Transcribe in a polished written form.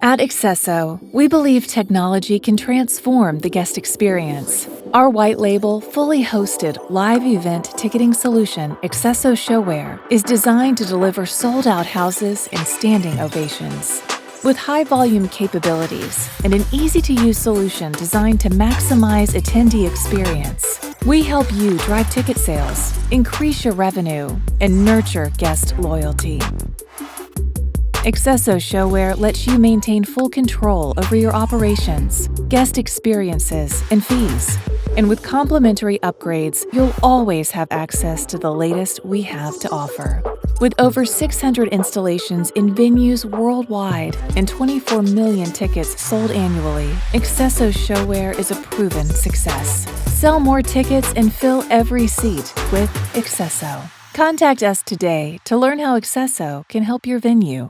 At Accesso, we believe technology can transform the guest experience. Our white label, fully hosted live event ticketing solution, accesso ShoWare, is designed to deliver sold-out houses and standing ovations. With high-volume capabilities and an easy-to-use solution designed to maximize attendee experience, we help you drive ticket sales, increase your revenue, and nurture guest loyalty. Accesso ShoWare lets you maintain full control over your operations, guest experiences, and fees. And with complimentary upgrades, you'll always have access to the latest we have to offer. With over 600 installations in venues worldwide and 24 million tickets sold annually, Accesso ShoWare is a proven success. Sell more tickets and fill every seat with Accesso. Contact us today to learn how Accesso can help your venue.